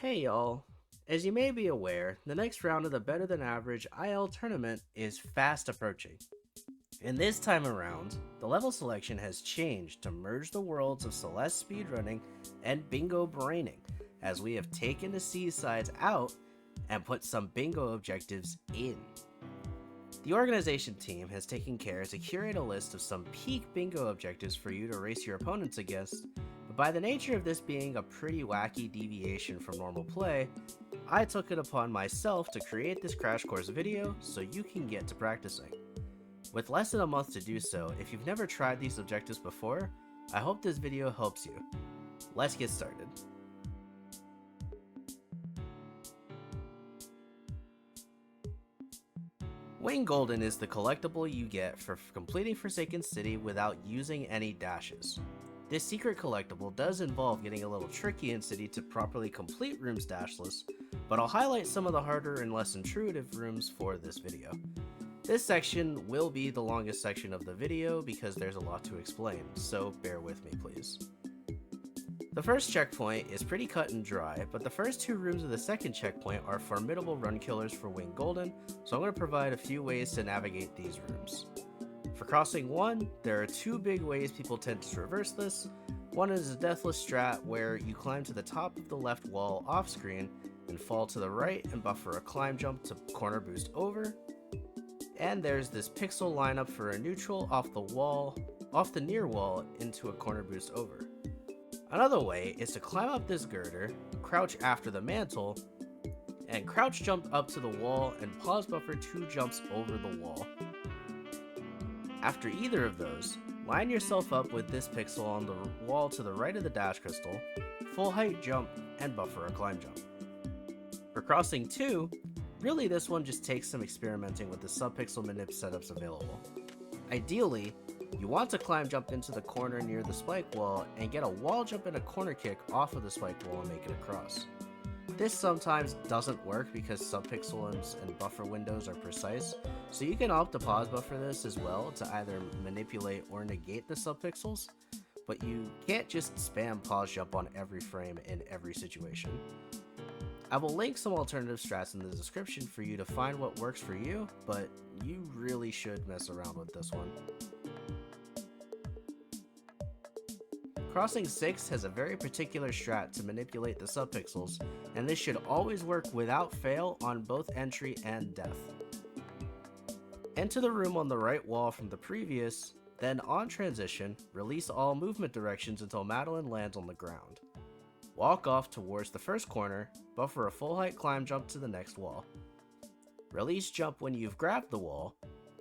Hey y'all. As you may be aware, the next round of the Better Than Average IL tournament is fast approaching. And this time around, the level selection has changed to merge the worlds of Celeste speedrunning and bingo braining, as we have taken the seasides out and put some bingo objectives in. The organization team has taken care to curate a list of some peak bingo objectives for you to race your opponents against, but by the nature of this being a pretty wacky deviation from normal play, I took it upon myself to create this crash course video so you can get to practicing. With less than a month to do so, if you've never tried these objectives before, I hope this video helps you. Let's get started. Wing Golden is the collectible you get for completing Forsaken City without using any dashes. This secret collectible does involve getting a little tricky in City to properly complete rooms dashless, but I'll highlight some of the harder and less intuitive rooms for this video. This section will be the longest section of the video because there's a lot to explain, so bear with me please. The first checkpoint is pretty cut and dry, but the first two rooms of the second checkpoint are formidable run killers for Wing Golden, so I'm going to provide a few ways to navigate these rooms. For crossing 1, there are two big ways people tend to traverse this. One is a deathless strat where you climb to the top of the left wall off screen and fall to the right and buffer a climb jump to corner boost over. And there's this pixel lineup for a neutral off the near wall into a corner boost over. Another way is to climb up this girder, crouch after the mantle, and crouch jump up to the wall and pause buffer 2 jumps over the wall. After either of those, line yourself up with this pixel on the wall to the right of the dash crystal, full height jump, and buffer a climb jump. For crossing 2, really this one just takes some experimenting with the subpixel manip setups available. Ideally, you want to climb jump into the corner near the spike wall and get a wall jump and a corner kick off of the spike wall and make it across. This sometimes doesn't work because subpixels and buffer windows are precise, so you can opt to pause buffer this as well to either manipulate or negate the subpixels, but you can't just spam pause jump on every frame in every situation. I will link some alternative strats in the description for you to find what works for you, but you really should mess around with this one. Crossing 6 has a very particular strat to manipulate the subpixels, and this should always work without fail on both entry and death. Enter the room on the right wall from the previous, then on transition, release all movement directions until Madeline lands on the ground. Walk off towards the first corner, buffer a full height climb jump to the next wall. Release jump when you've grabbed the wall,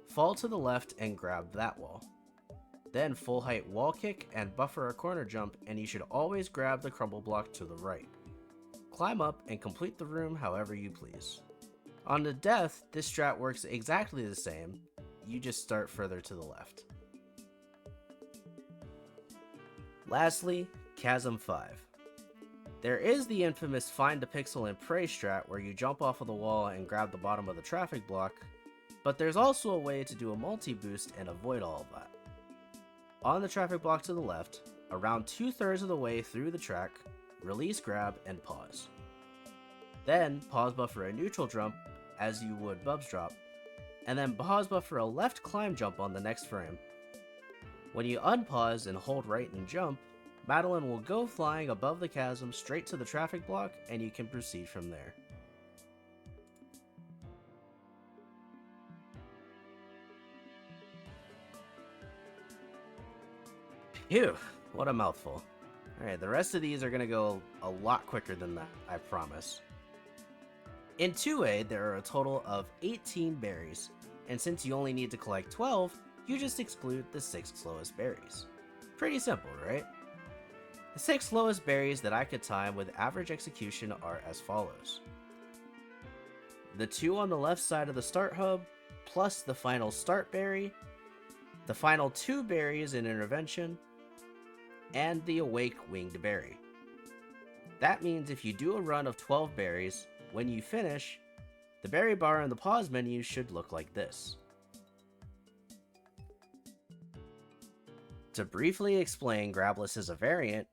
fall to the left and grab that wall. Then full height wall kick and buffer a corner jump, and you should always grab the crumble block to the right. Climb up and complete the room however you please. On the death, this strat works exactly the same, you just start further to the left. Lastly, CHASM 5. There is the infamous find a pixel and pray strat where you jump off of the wall and grab the bottom of the traffic block, but there's also a way to do a multi-boost and avoid all of that. On the traffic block to the left, around 2/3 of the way through the track, release grab and pause. Then pause buffer a neutral jump as you would Bubs drop, and then pause buffer a left climb jump on the next frame. When you unpause and hold right and jump, Madeline will go flying above the chasm straight to the traffic block and you can proceed from there. Phew, what a mouthful. Alright, the rest of these are going to go a lot quicker than that, I promise. In 2A, there are a total of 18 berries, and since you only need to collect 12, you just exclude the 6 slowest berries. Pretty simple, right? The 6 slowest berries that I could time with average execution are as follows. The 2 on the left side of the start hub, plus the final start berry, the final 2 berries in intervention, and the awake winged berry. That means if you do a run of 12 berries, when you finish, the berry bar in the pause menu should look like this. To briefly explain Grabless as a variant,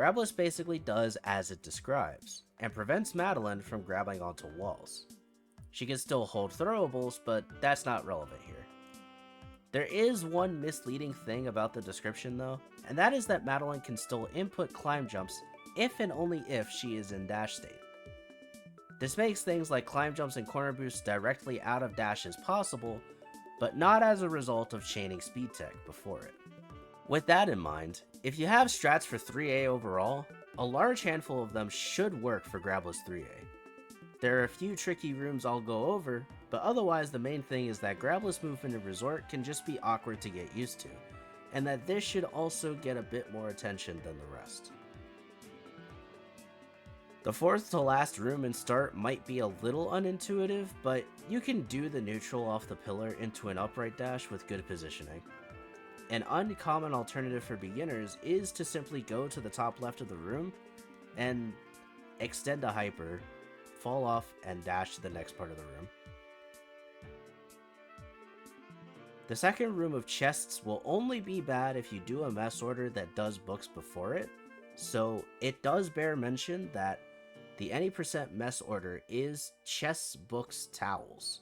Grabless basically does as it describes, and prevents Madeline from grabbing onto walls. She can still hold throwables, but that's not relevant here. There is one misleading thing about the description though, and that is that Madeline can still input climb jumps if and only if she is in dash state. This makes things like climb jumps and corner boosts directly out of dashes possible, but not as a result of chaining speed tech before it. With that in mind, if you have strats for 3A overall, a large handful of them should work for Grabless 3A. There are a few tricky rooms I'll go over, but otherwise the main thing is that Grabless movement in Resort can just be awkward to get used to, and that this should also get a bit more attention than the rest. The fourth to last room in Start might be a little unintuitive, but you can do the neutral off the pillar into an upright dash with good positioning. An uncommon alternative for beginners is to simply go to the top left of the room and extend a hyper, fall off, and dash to the next part of the room. The second room of chests will only be bad if you do a mess order that does books before it, so it does bear mention that the any percent mess order is chests, books, towels,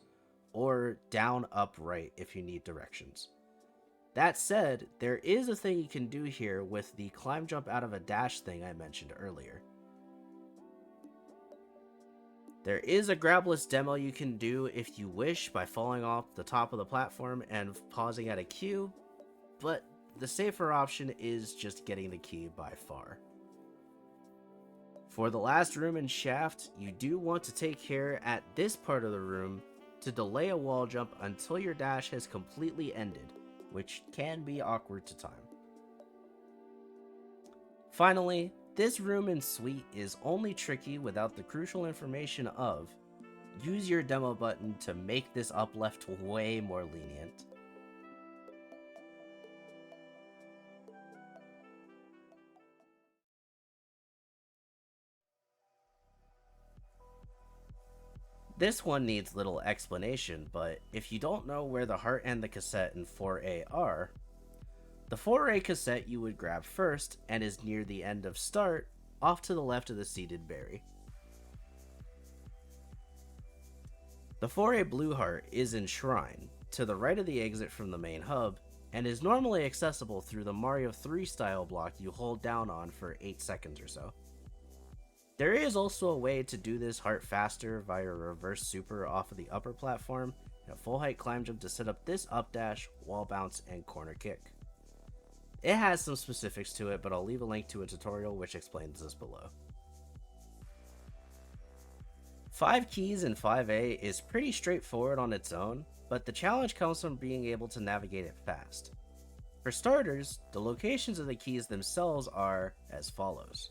or down, up, right if you need directions. That said, there is a thing you can do here with the climb jump out of a dash thing I mentioned earlier. There is a Grabless demo you can do if you wish by falling off the top of the platform and pausing at a queue, but the safer option is just getting the key by far. For the last room in Shaft, you do want to take care at this part of the room to delay a wall jump until your dash has completely ended, which can be awkward to time. Finally, this room in Suite is only tricky without the crucial information of use your demo button to make this up left way more lenient. This one needs little explanation, but if you don't know where the heart and the cassette in 4A are, the 4A cassette you would grab first and is near the end of Start, off to the left of the seated berry. The 4A blue heart is in Shrine, to the right of the exit from the main hub, and is normally accessible through the Mario 3 style block you hold down on for 8 seconds or so. There is also a way to do this heart faster via reverse super off of the upper platform and a full height climb jump to set up this up dash, wall bounce, and corner kick. It has some specifics to it, but I'll leave a link to a tutorial which explains this below. 5 keys in 5A is pretty straightforward on its own, but the challenge comes from being able to navigate it fast. For starters, the locations of the keys themselves are as follows: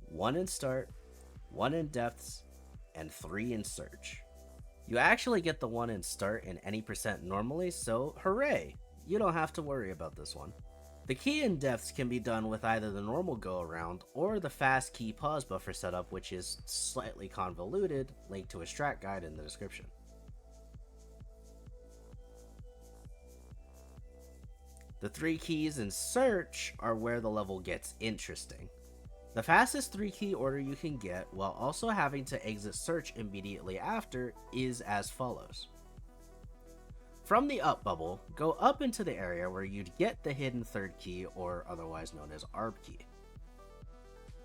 1 in Start, 1 in Depths, and 3 in Search. You actually get the 1 in Start in any percent normally, so hooray! You don't have to worry about this one. The key in Depths can be done with either the normal go around or the fast key pause buffer setup, which is slightly convoluted, linked to a strat guide in the description. The 3 keys in Search are where the level gets interesting. The fastest 3 key order you can get while also having to exit Search immediately after is as follows. From the up bubble, go up into the area where you'd get the hidden 3rd key, or otherwise known as ARB key.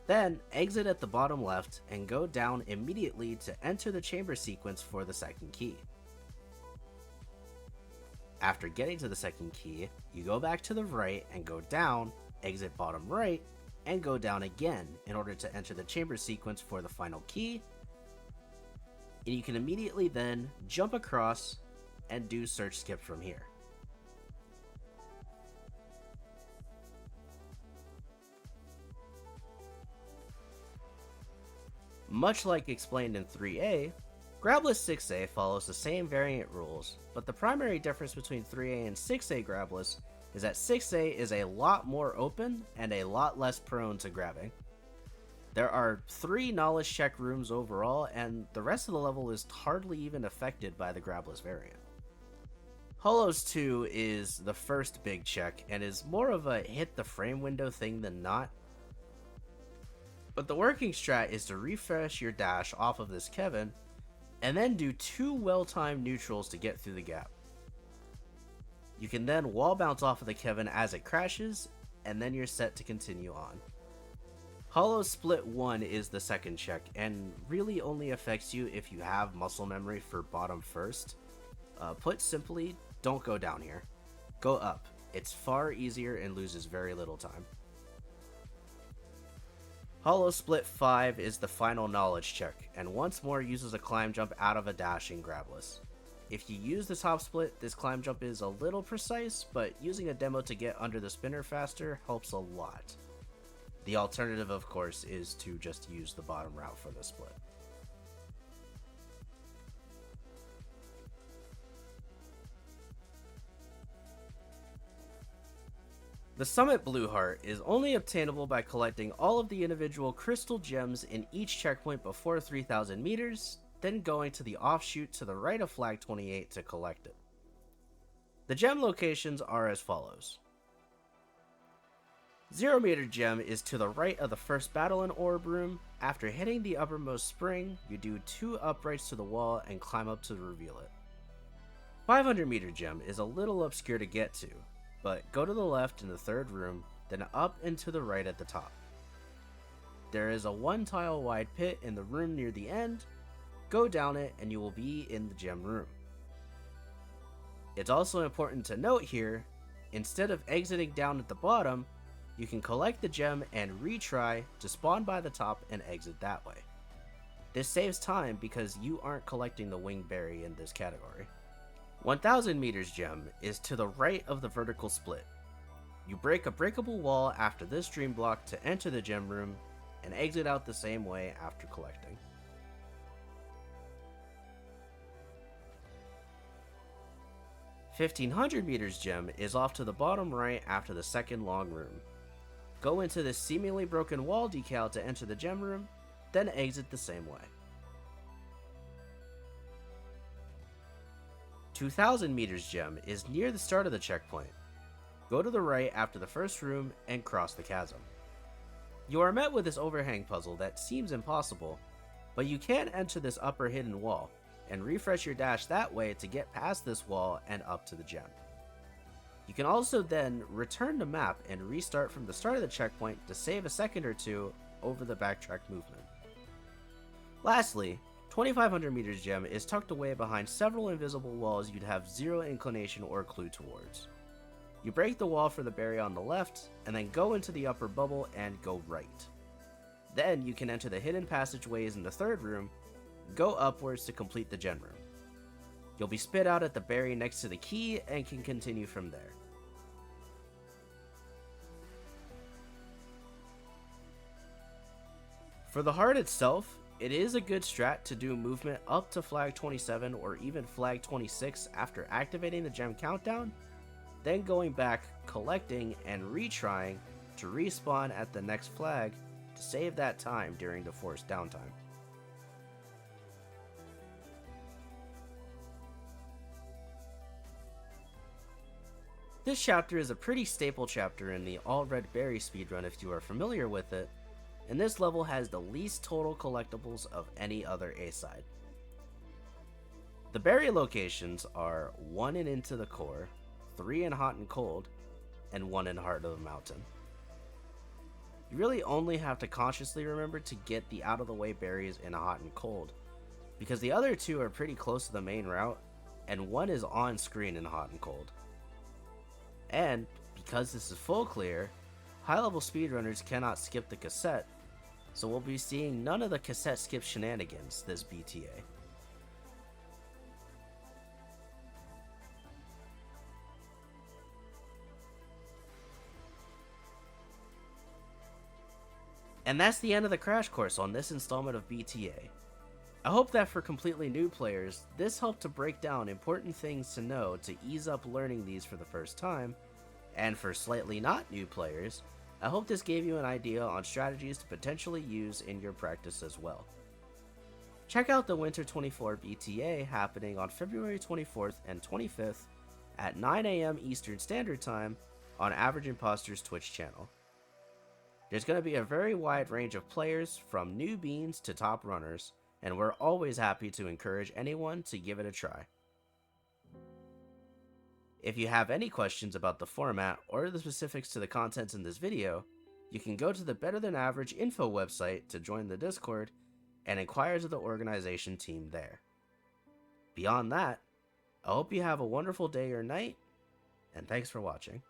Then exit at the bottom left and go down immediately to enter the chamber sequence for the 2nd key. After getting to the 2nd key, you go back to the right and go down, exit bottom right, and go down again in order to enter the chamber sequence for the final key, and you can immediately then jump across and do search skip from here. Much like explained in 3A, Grabless 6A follows the same variant rules, but the primary difference between 3A and 6A Grabless is that 6A is a lot more open and a lot less prone to grabbing. There are 3 knowledge check rooms overall, and the rest of the level is hardly even affected by the Grabless variant. Hollows 2 is the first big check and is more of a hit the frame window thing than not. But the working strat is to refresh your dash off of this Kevin, and then do 2 well-timed neutrals to get through the gap. You can then wall bounce off of the Kevin as it crashes, and then you're set to continue on. Hollow Split 1 is the second check, and really only affects you if you have muscle memory for bottom first. Put simply, don't go down here. Go up. It's far easier and loses very little time. Hollow Split 5 is the final knowledge check, and once more uses a climb jump out of a dash in Grabless. If you use the top split, this climb jump is a little precise, but using a demo to get under the spinner faster helps a lot. The alternative, of course, is to just use the bottom route for the split. The Summit Blue Heart is only obtainable by collecting all of the individual crystal gems in each checkpoint before 3,000 meters, then going to the offshoot to the right of Flag 28 to collect it. The gem locations are as follows. 0 meter gem is to the right of the first battle in orb room. After hitting the uppermost spring, you do 2 uprights to the wall and climb up to reveal it. 500 meter gem is a little obscure to get to, but go to the left in the third room, then up and to the right at the top. There is a 1 tile wide pit in the room near the end. Go down it and you will be in the gem room. It's also important to note here, instead of exiting down at the bottom, you can collect the gem and retry to spawn by the top and exit that way. This saves time because you aren't collecting the winged berry in this category. 1000 meters gem is to the right of the vertical split. You break a breakable wall after this dream block to enter the gem room and exit out the same way after collecting. $1,500 meters gem is off to the bottom right after the second long room. Go into this seemingly broken wall decal to enter the gem room, then exit the same way. 2,000 meters gem is near the start of the checkpoint. Go to the right after the first room and cross the chasm. You are met with this overhang puzzle that seems impossible, but you can enter this upper hidden wall and refresh your dash that way to get past this wall and up to the gem. You can also then return to map and restart from the start of the checkpoint to save a second or two over the backtrack movement. Lastly, 2,500 meters gem is tucked away behind several invisible walls you'd have zero inclination or clue towards. You break the wall for the berry on the left, and then go into the upper bubble and go right. Then you can enter the hidden passageways in the third room, go upwards to complete the gem room. You'll be spit out at the berry next to the key and can continue from there. For the heart itself, it is a good strat to do movement up to flag 27 or even flag 26 after activating the gem countdown, then going back, collecting, and retrying to respawn at the next flag to save that time during the forced downtime. This chapter is a pretty staple chapter in the All Red Berry speedrun if you are familiar with it, and this level has the least total collectibles of any other A-side. The berry locations are 1 in Into the Core, 3 in Hot and Cold, and 1 in Heart of the Mountain. You really only have to consciously remember to get the out of the way berries in Hot and Cold, because the other 2 are pretty close to the main route, and 1 is on screen in Hot and Cold. And, because this is full clear, high level speedrunners cannot skip the cassette, so we'll be seeing none of the cassette skip shenanigans this BTA. And that's the end of the crash course on this installment of BTA. I hope that for completely new players, this helped to break down important things to know to ease up learning these for the first time, and for slightly not new players, I hope this gave you an idea on strategies to potentially use in your practice as well. Check out the Winter'24 BTA happening on February 24th and 25th at 9 AM Eastern Standard Time on Average Imposter's Twitch channel. There's going to be a very wide range of players from newbies to top runners, and we're always happy to encourage anyone to give it a try. If you have any questions about the format or the specifics to the contents in this video, you can go to the Better Than Average info website to join the Discord and inquire to the organization team there. Beyond that, I hope you have a wonderful day or night, and thanks for watching.